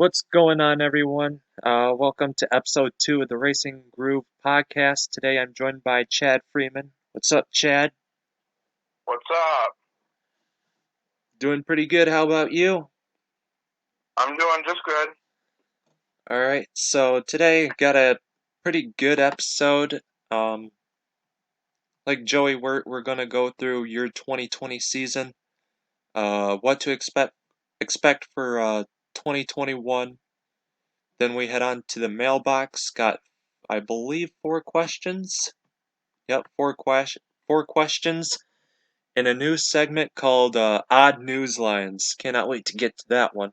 What's going on, everyone? Welcome to episode 2 of the Racing Groove podcast. Today I'm joined by Chad Freeman. What's up, Chad? What's up? Doing pretty good. How about you? I'm doing just good. Alright, so today got a pretty good episode. Like Joey, we're gonna go through your 2020 season, what to expect for 2021. Then we head on to the mailbox. Got, I believe, 4 questions. Yep, four questions in a new segment called Odd News Lines. Cannot wait to get to that one.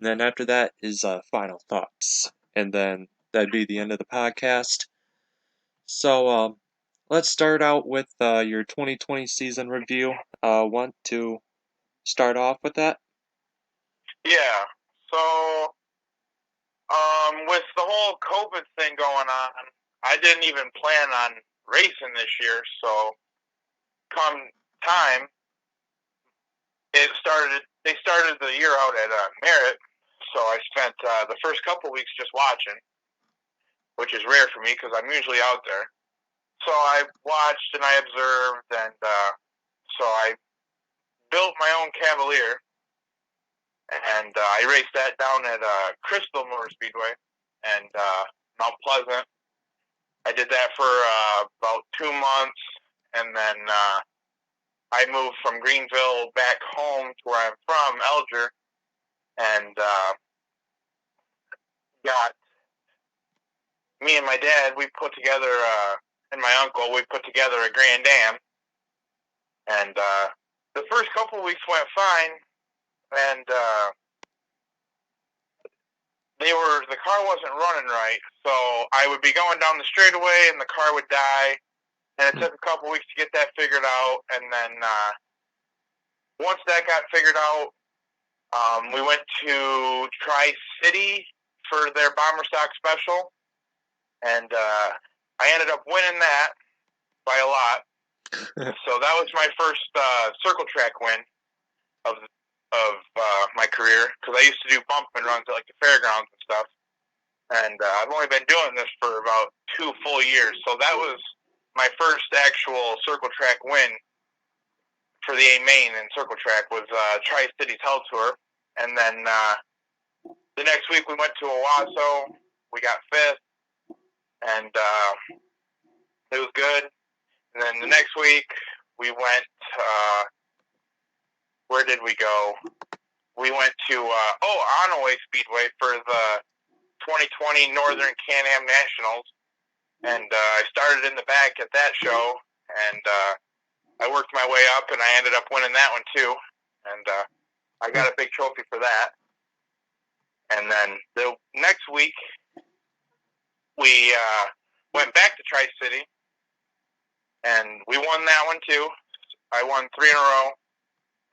And then after that is final thoughts. And then that'd be the end of the podcast. So let's start out with your 2020 season review. Want to start off with that? Yeah. So, with the whole COVID thing going on, I didn't even plan on racing this year. So, come time, it started. They started the year out at Merritt. So I spent the first couple weeks just watching, which is rare for me because I'm usually out there. So I watched and I observed, and so I built my own Cavalier, and I raced that down at Crystal Motor Speedway and Mount Pleasant. I did that for about 2 months, and then I moved from Greenville back home to where I'm from, Elger, and got me and my dad. We put together, and my uncle, we put together a Grand Am, and the first couple of weeks went fine, and the car wasn't running right, so I would be going down the straightaway and the car would die, and it took a couple weeks to get that figured out, and then once that got figured out, we went to Tri-City for their Bomber Stock Special, and I ended up winning that by a lot. So that was my first circle track win of my career, because I used to do bumping runs at like the fairgrounds and stuff. And I've only been doing this for about 2 full years. So that was my first actual circle track win for the A-Main in circle track was Tri-Cities Hell Tour. And then the next week we went to Owasso. We got 5th. And it was good. And then the next week we went, where did we go? We went to, Onaway Speedway for the 2020 Northern Can-Am Nationals, and I started in the back at that show, and I worked my way up, and I ended up winning that one too, and I got a big trophy for that. And then the next week, we went back to Tri-City, and we won that one too. I won 3 in a row,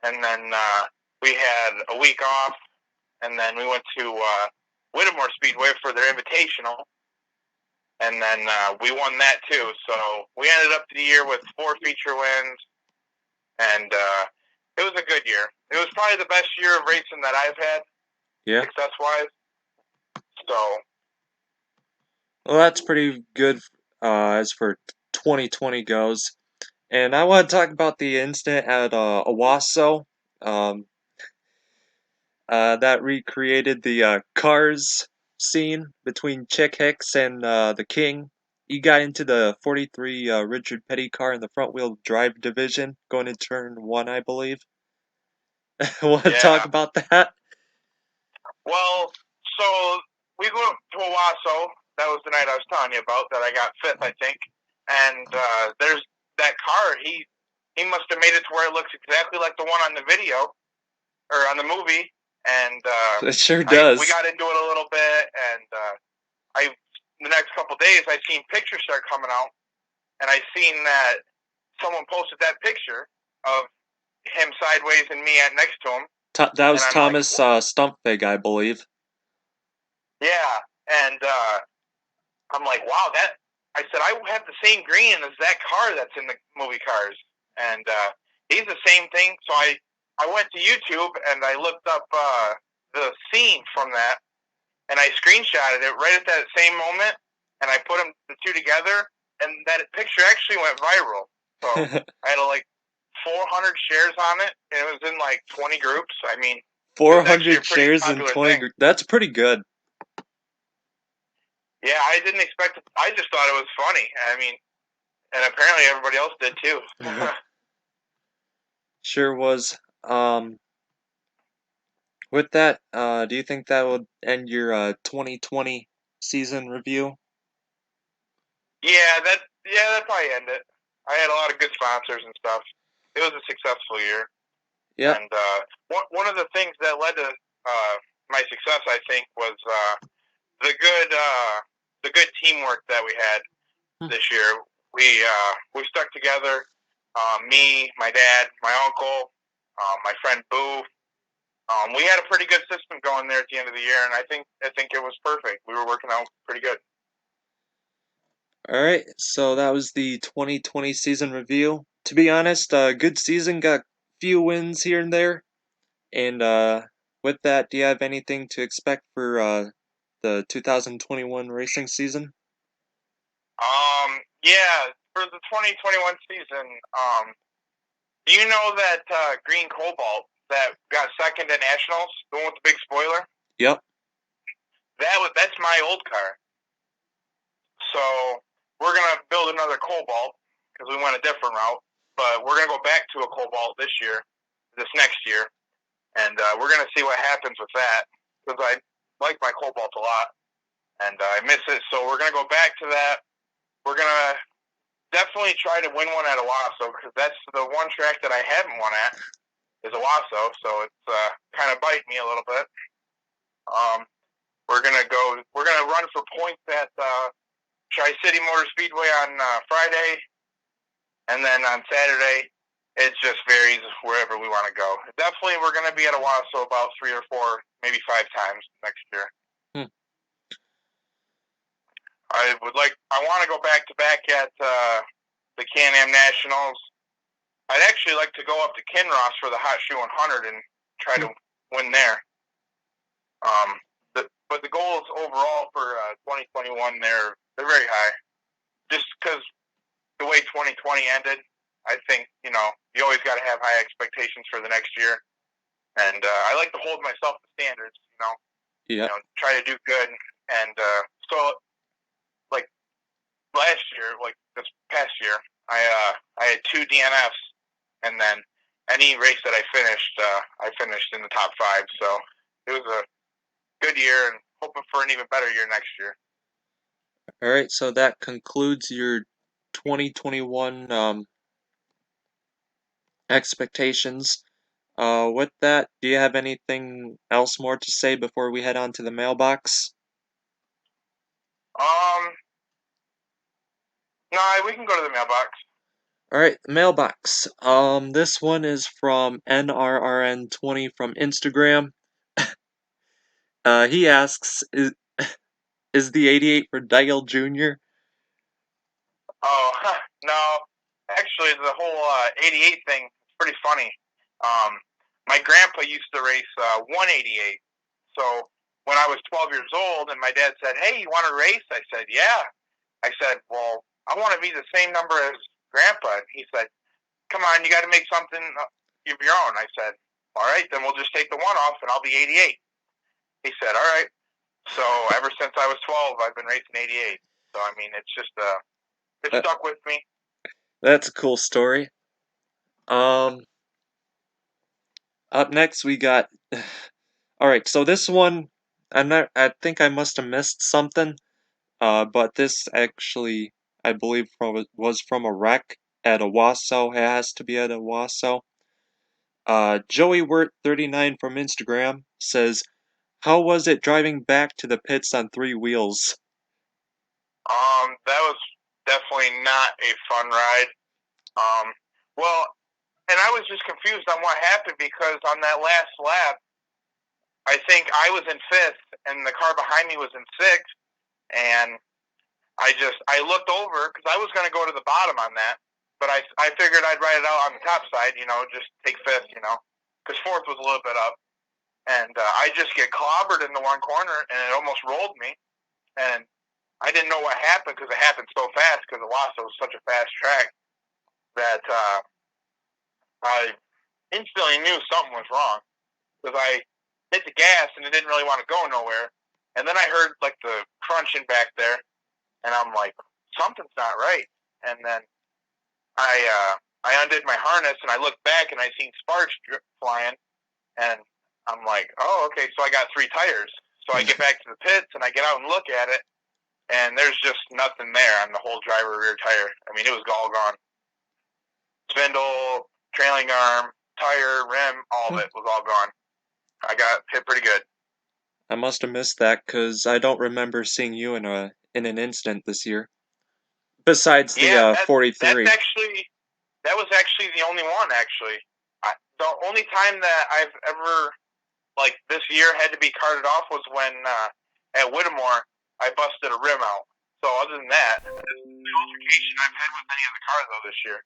and then we had a week off, and then we went to Whittemore Speedway for their Invitational, and then we won that too. So we ended up the year with 4 feature wins, and it was a good year. It was probably the best year of racing that I've had, success-wise. So, Well, that's pretty good as for 2020 goes. And I want to talk about the incident at Owasso. That recreated the Cars scene between Chick Hicks and the King. He got into the 43 Richard Petty car in the front wheel drive division, going into turn 1, I believe. Want to talk yeah. about that? Well, so we went to Owasso. That was the night I was telling you about, that I got 5th, I think. And there's that car. He must have made it to where it looks exactly like the one on the video, or on the movie. And It sure does. we got into it a little bit, and the next couple of days, I seen pictures start coming out, and I seen that someone posted that picture of him sideways and me next to him. That was Thomas Stumpfig, I believe. Yeah, and I'm like, wow, I said, I have the same green as that car that's in the movie Cars, and he's the same thing. So I went to YouTube and I looked up the scene from that, and I screenshotted it right at that same moment, and I put the two together, and that picture actually went viral. So I had like 400 shares on it, and it was in like 20 groups. I mean, it was actually a 400 pretty shares in popular 20 thing. groups. That's pretty good. Yeah, I didn't expect it. I just thought it was funny. I mean, and apparently everybody else did too. Sure was. With that, do you think that would end your 2020 season review? That probably ended it. I had a lot of good sponsors and stuff. It was a successful year, Yep. and one of the things that led to my success, I think, was the good teamwork that we had this year. We stuck together. Me, my dad, my uncle, my friend Boo. We had a pretty good system going there at the end of the year, and I think it was perfect. We were working out pretty good. All right, so that was the 2020 season review. To be honest, good season, got few wins here and there. And with that, do you have anything to expect for the 2021 racing season? Yeah, for the 2021 season, do you know that green cobalt that got second at nationals, the one with the big spoiler? Yep. That's my old car. So we're gonna build another cobalt because we went a different route, but we're gonna go back to a cobalt this next year, and we're gonna see what happens with that because I like my cobalt a lot and I miss it. So we're gonna go back to that. We're gonna definitely try to win one at Owasso because that's the one track that I haven't won at is Owasso, so it's kind of biting me a little bit. We're gonna run for points at Tri City Motor Speedway on Friday, and then on Saturday it just varies wherever we want to go. Definitely, we're gonna be at Owasso about 3 or 4, maybe 5 times next year. Hmm. I want to go back to back at the Can-Am Nationals. I'd actually like to go up to Kinross for the Hot Shoe 100 and try to win there. But the goals overall for 2021, they're very high. Just because the way 2020 ended, I think you always got to have high expectations for the next year, and I like to hold myself to standards. Yeah. Try to do good, and so like last year, like this past year, I had 2 DNFs, and then any race that I finished in the top 5. So it was a good year, and hoping for an even better year next year. All right, so that concludes your 2021 expectations. With that, do you have anything else more to say before we head on to the mailbox? No, we can go to the mailbox. All right, mailbox. This one is from NRRN20 from Instagram. He asks, is the 88 for Dale Jr.? Oh, no. Actually, the whole 88 thing is pretty funny. My grandpa used to race 188. So when I was 12 years old and my dad said, hey, you want to race? I said, yeah. I said, well, I want to be the same number as grandpa. And he said, come on, you got to make something of your own. I said, all right, then we'll just take the 1 off and I'll be 88. He said, all right. So ever since I was 12, I've been racing 88. So, I mean, it's just, it stuck with me. That's a cool story. Up next we got. All right, so this one, I think I must have missed something. But this actually, I believe, was from a wreck at Owasso. It has to be at Owasso. Joey Wirt 39 from Instagram says, "How was it driving back to the pits on 3 wheels?" That was definitely not a fun ride. Well, and I was just confused on what happened because on that last lap, I think I was in 5th and the car behind me was in 6th, and I looked over because I was going to go to the bottom on that, but I figured I'd ride it out on the top side, just take 5th, because 4th was a little bit up. and I just get clobbered in the one corner, and it almost rolled me. And I didn't know what happened because it happened so fast because Owasso was such a fast track that I instantly knew something was wrong because I hit the gas and it didn't really want to go nowhere. And then I heard like the crunching back there, and I'm like, something's not right. And then I undid my harness and I looked back and I seen sparks flying, and I'm like, oh, okay, so I got 3 tires. So I get back to the pits and I get out and look at it, and there's just nothing there on the whole driver rear tire. I mean, it was all gone. Spindle, trailing arm, tire, rim, all of it was all gone. I got hit pretty good. I must have missed that because I don't remember seeing you in an incident this year. Besides the Yeah, 43. that was actually the only one. Actually, the only time that I've ever like this year had to be carted off was when at Whittemore I busted a rim out. So other than that, no altercation I've had with any of the cars though this year.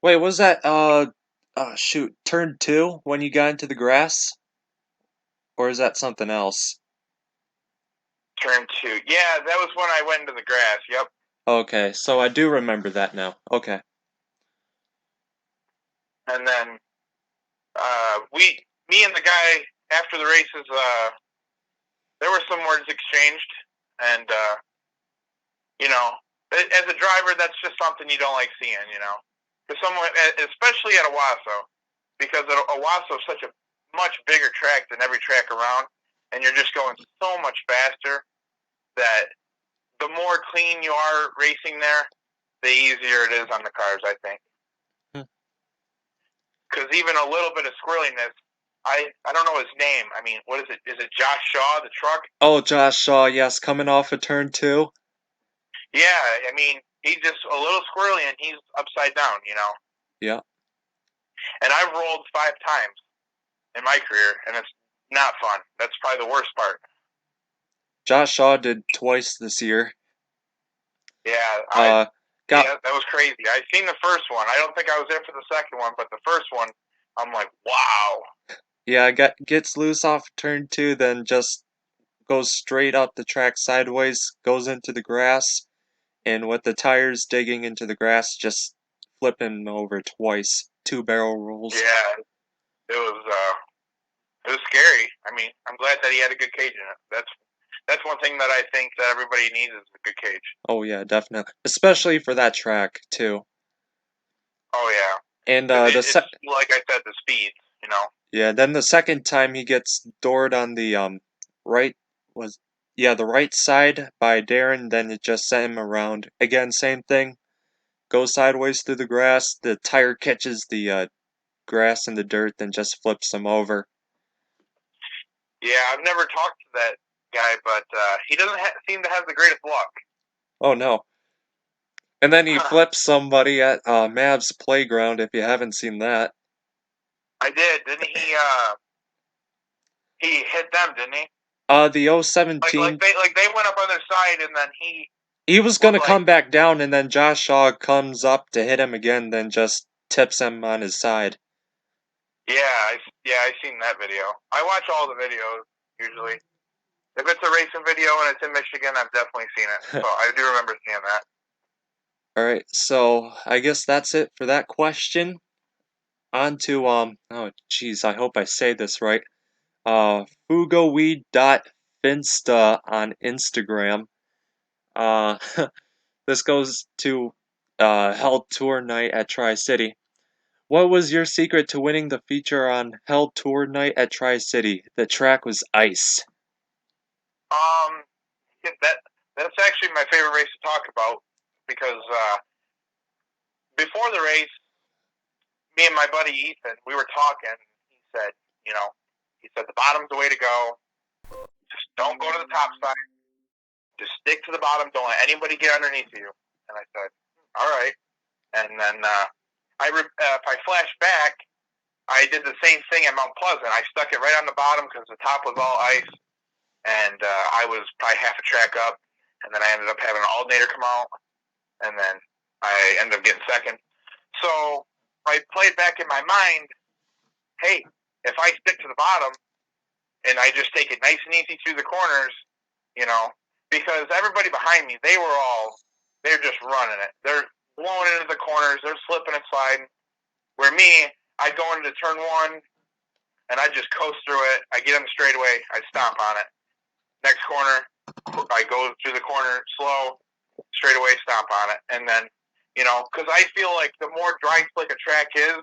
Wait, was that shoot, turn 2 when you got into the grass? Or is that something else? Turn 2. Yeah, that was when I went into the grass. Yep. Okay, so I do remember that now. Okay. And then me and the guy after the races, there were some words exchanged, and you know, as a driver, that's just something you don't like seeing. You know, because someone, especially at Owasso, because Owasso is such a much bigger track than every track around, and you're just going so much faster that the more clean you are racing there, the easier it is on the cars, I think. Because even a little bit of squirreliness, I don't know his name. I mean, what is it? Is it Josh Shaw, the truck? Oh, Josh Shaw, yes, coming off of turn 2. Yeah, I mean, he's just a little squirrely and he's upside down, you know? Yeah. And I've rolled 5 times in my career, and it's not fun. That's probably the worst part. Josh Shaw did twice this year. Yeah, Got yeah, that was crazy. I seen the first one. I don't think I was there for the second one, but the first one, I'm like, wow. yeah, gets loose off turn 2, then just goes straight up the track sideways, goes into the grass, and with the tires digging into the grass, just flipping over twice. 2 barrel rolls. Yeah, it was scary. I mean, I'm glad that he had a good cage in it. That's one thing that I think that everybody needs is a good cage. Oh yeah, definitely. Especially for that track too. Oh yeah, And it's like I said, the speed. You know. yeah, then the second time he gets doored on the right was the right side by Darren, then it just sent him around. Again, same thing. Goes sideways through the grass, the tire catches the grass and the dirt, then just flips him over. Yeah, I've never talked to that guy, but he doesn't seem to have the greatest luck. Oh no. And then he flips somebody at Mav's Playground, if you haven't seen that. I did, didn't he? He hit them, didn't he? The 017. Like they went up on their side, and then he was gonna come back down, and then Josh Shaw comes up to hit him again, then just tips him on his side. Yeah, I seen that video. I watch all the videos usually. If it's a racing video and it's in Michigan, I've definitely seen it. So I do remember seeing that. Alright, so I guess that's it for that question. On to, oh jeez, I hope I say this right. Fugoweed.finsta on Instagram. This goes to, Held Tour Night at Tri-City. What was your secret to winning the feature on Held Tour Night at Tri-City? The track was ice. That's actually my favorite race to talk about because before the race, me and my buddy Ethan, we were talking. He said, the bottom's the way to go. Just don't go to the top side. Just stick to the bottom. Don't let anybody get underneath you. And I said, all right. And then if I flash back, I did the same thing at Mount Pleasant. I stuck it right on the bottom because the top was all ice, and I was probably half a track up, and then I ended up having an alternator come out, and then I ended up getting second. So I played back in my mind, hey, if I stick to the bottom and I just take it nice and easy through the corners, you know, because everybody behind me, they're just running it. They're blowing into the corners. They're slipping and sliding. Where me, I go into turn one and I just coast through it. I get on the straightaway. I stomp on it. Next corner, I go through the corner slow, straightaway, stomp on it. And then, you know, because I feel like the more dry slick a track is,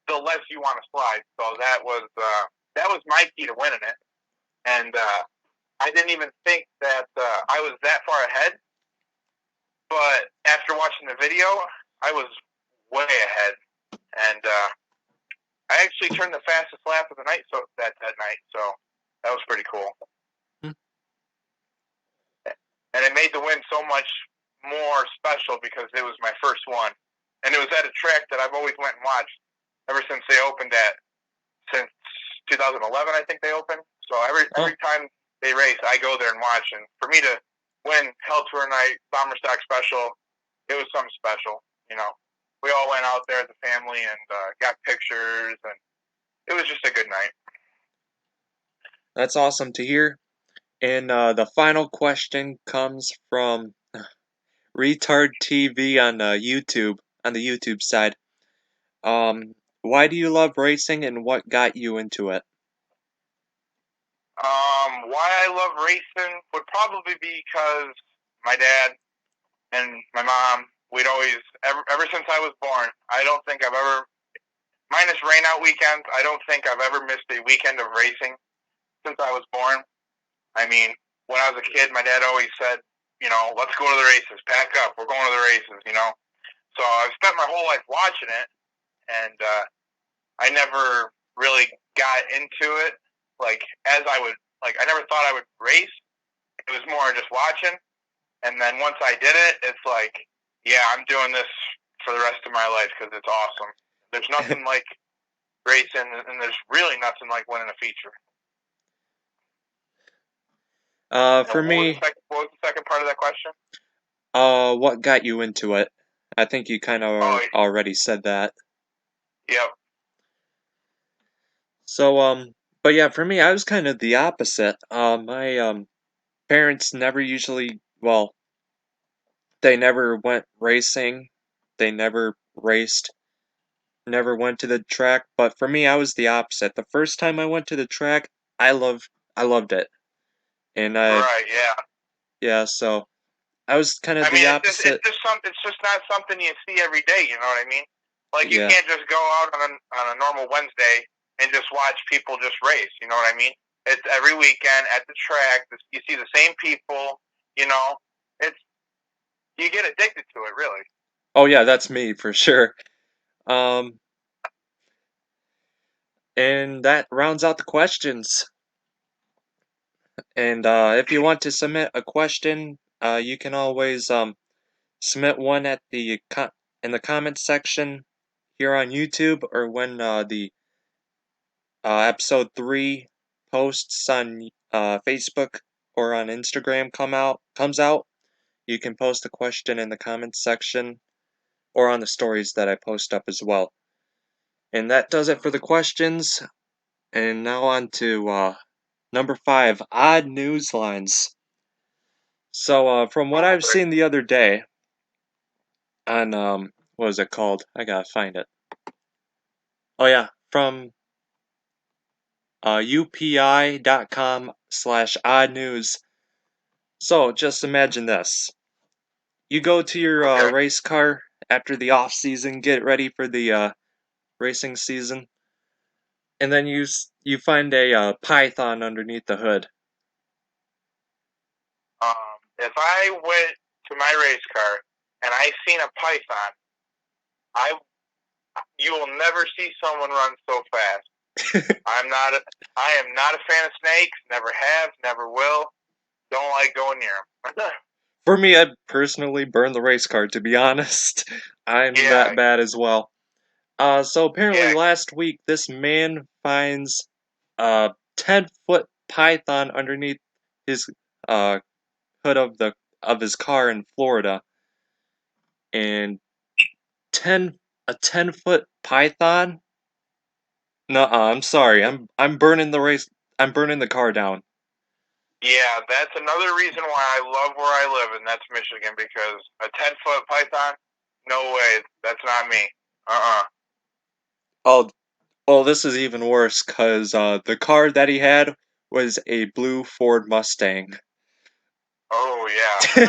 the less you want to slide. So that was my key to winning it. And I didn't even think that I was that far ahead. But after watching the video, I was way ahead. And I actually turned the fastest lap of the night that night. So that was pretty cool. And it made the win so much more special because it was my first one. And it was at a track that I've always went and watched ever since they opened since 2011, I think they opened. So every time they race, I go there and watch. And for me to win Hell Tour Night, Bomber Stock Special, it was something special. You know, we all went out there as a family and got pictures, and it was just a good night. That's awesome to hear. And the final question comes from Retard TV on YouTube, on the YouTube side. Why do you love racing, and what got you into it? Why I love racing would probably be because my dad and my mom, we'd always, ever since I was born, I don't think I've ever, minus rain out weekends, I don't think I've ever missed a weekend of racing since I was born. I mean, when I was a kid, my dad always said, you know, let's go to the races, pack up, we're going to the races, you know. So I've spent my whole life watching it, and I never really got into it, like, as I would, like, I never thought I would race. It was more just watching. And then once I did it, it's like, yeah, I'm doing this for the rest of my life because it's awesome. There's nothing like racing, and there's really nothing like winning a feature. For me, what was the second part of that question? what got you into it? I think you kind of already said that. Yep. So, but yeah, for me, I was kind of the opposite. My parents never usually, well, they never went racing. They never raced, never went to the track. But for me, I was the opposite. The first time I went to the track, I loved it. And yeah, so I was kind of the opposite. It's just not something you see every day. You know what I mean? Like you Yeah. can't just go out on a normal Wednesday and just watch people just race. You know what I mean? It's every weekend at the track. You see the same people. You know, you get addicted to it, really. Oh yeah, that's me for sure. And that rounds out the questions. And if you want to submit a question, you can always submit one at in the comments section here on YouTube, or when the episode 3 posts on Facebook or on Instagram comes out. You can post a question in the comments section or on the stories that I post up as well. And that does it for the questions. And now on to number 5, odd news lines. So from what I've seen the other day on what is it called? I gotta find it. Oh yeah, from upi.com/odd news. So just imagine this. You go to your race car after the off season, get ready for the racing season, and then you find a python underneath the hood. If I went to my race car and I seen a python, you will never see someone run so fast. I am not a fan of snakes. Never have, never will. Don't like going near them. For me, I'd personally burn the race car, to be honest. I'm that bad as well. So apparently last week, this man finds a 10-foot python underneath his hood of his car in Florida. And a 10-foot python? Nuh-uh, I'm sorry. I'm burning the race. I'm burning the car down. Yeah, that's another reason why I love where I live, and that's Michigan, because a 10-foot python, no way, that's not me. Oh, oh, this is even worse because the car that he had was a blue Ford Mustang. Oh, yeah.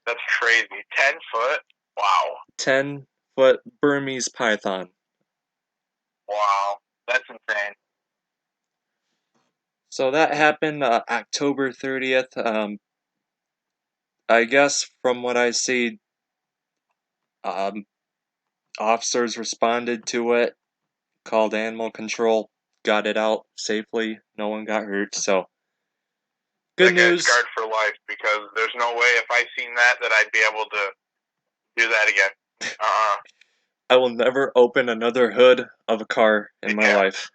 That's crazy. 10 foot? Wow. 10-foot Burmese python. Wow. That's insane. So that happened October 30th. I guess from what I see, um, officers responded to it, called animal control, got it out safely. No one got hurt. So good That guy's news. scarred for life, because there's no way if I seen that I'd be able to do that again. I will never open another hood of a car in my Yeah, life.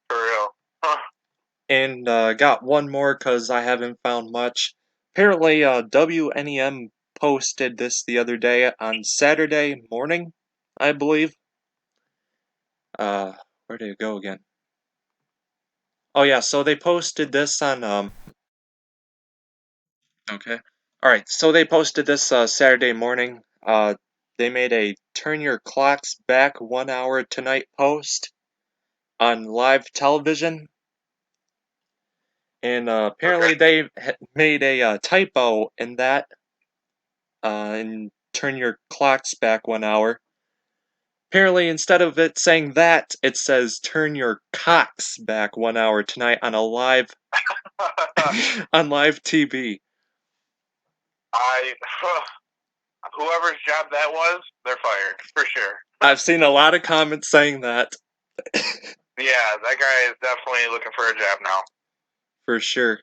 for real. Huh. And got one more because I haven't found much. Apparently, WNEM posted this the other day on Saturday morning, I believe. Where did it go again? Oh yeah, so they posted this on Okay. All right, so they posted this Saturday morning. They made a turn your clocks back 1 hour tonight post on live television. And apparently they made a typo in that, and turn your clocks back 1 hour. Apparently, instead of it saying that, it says turn your cocks back 1 hour tonight on a live on live TV. I, whoever's job that was, they're fired for sure. I've seen a lot of comments saying that. Yeah, that guy is definitely looking for a job now. For sure.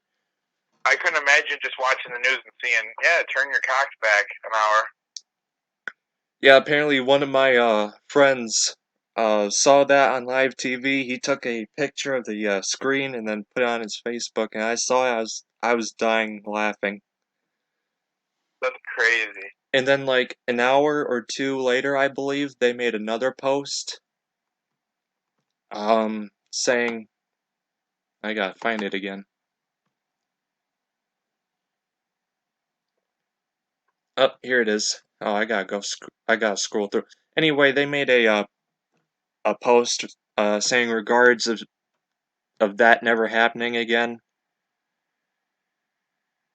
I couldn't imagine just watching the news and seeing, yeah, turn your cocks back an hour. Yeah, apparently one of my friends saw that on live TV. He took a picture of the screen and then put it on his Facebook, and I saw it. I was dying laughing. That's crazy. And then like an hour or two later, I believe they made another post, saying, I gotta find it again. Oh, here it is. Oh, I gotta go. I gotta scroll through. Anyway, they made a post saying regards of that never happening again.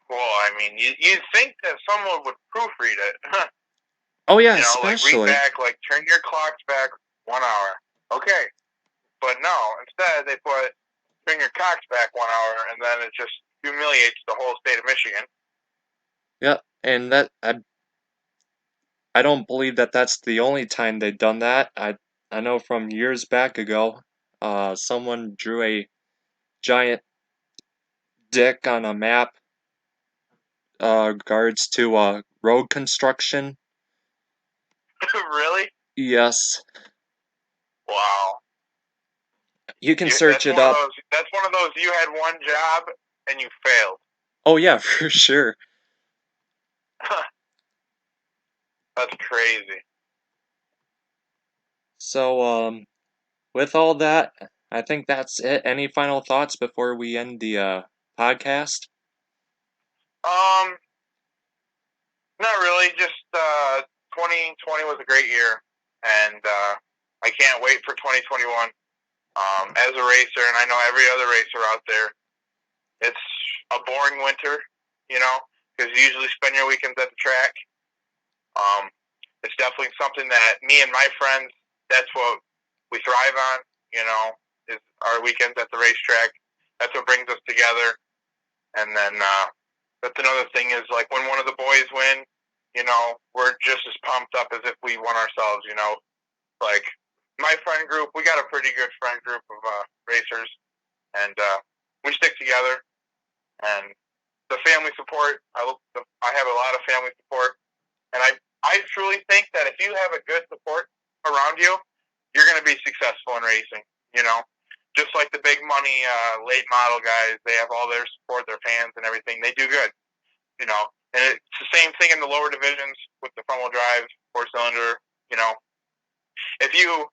Well, I mean, you'd think that someone would proofread it. Oh yeah, Like read especially. back, like turn your clocks back 1 hour. Okay. But no, instead they put turn your cocks back 1 hour, and then it just humiliates the whole state of Michigan. Yeah, and that I don't believe that that's the only time they've done that. I know from years back ago, someone drew a giant dick on a map, regards to road construction. Really? Yes, Wow. you can You, search that's it one of up. those. That's one of those. You had one job and you failed. Oh yeah, for sure. That's crazy. So with all that, I think that's it. Any final thoughts before we end the podcast? Um, Not really. Just 2020 was a great year, and I can't wait for 2021. As a racer, and I know every other racer out there, it's a boring winter, because you usually spend your weekends at the track. Um, it's definitely something that me and my friends, that's what we thrive on, is our weekends at the racetrack. That's what brings us together. And then that's another thing is like when one of the boys win, we're just as pumped up as if we won ourselves. Like my friend group, we got a pretty good friend group of racers, and we stick together. And the family support, I have a lot of family support, and I truly think that if you have a good support around you, you're going to be successful in racing. Just like the big money late model guys, they have all their support, their fans, and everything. They do good. And it's the same thing in the lower divisions with the front wheel drive, 4-cylinder. If you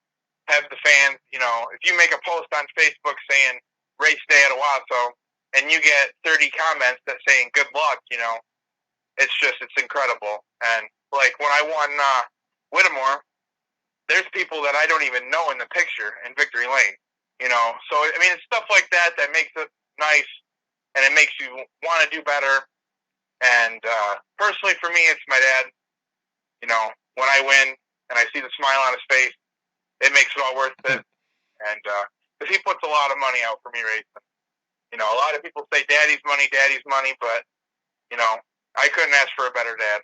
have the fans, if you make a post on Facebook saying race day at Owasso and you get 30 comments that saying good luck, it's incredible. And like when I won Whittemore, there's people that I don't even know in the picture in Victory Lane, So I mean, it's stuff like that that makes it nice, and it makes you want to do better. And personally, for me, it's my dad. When I win and I see the smile on his face, it makes it all worth it. And because he puts a lot of money out for me racing. A lot of people say daddy's money, but I couldn't ask for a better dad.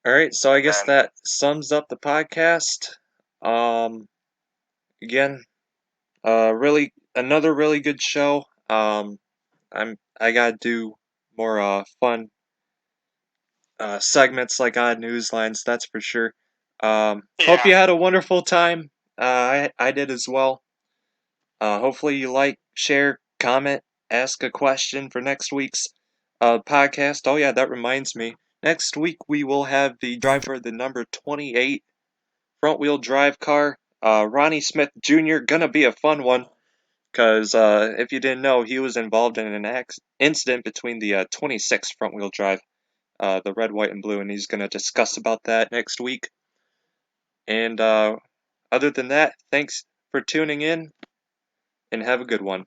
All right, so I guess that sums up the podcast. Again, another really good show. I gotta do more fun segments like Odd News Lines, that's for sure. Hope you had a wonderful time. I did as well. Hopefully you like, share, comment, ask a question for next week's podcast. Oh yeah, that reminds me. Next week we will have the driver of the number 28 front-wheel drive car, Ronnie Smith Jr. Gonna be a fun one, because if you didn't know, he was involved in an incident between the 26 front-wheel drive, the red, white, and blue, and he's gonna discuss about that next week. And other than that, thanks for tuning in, and have a good one.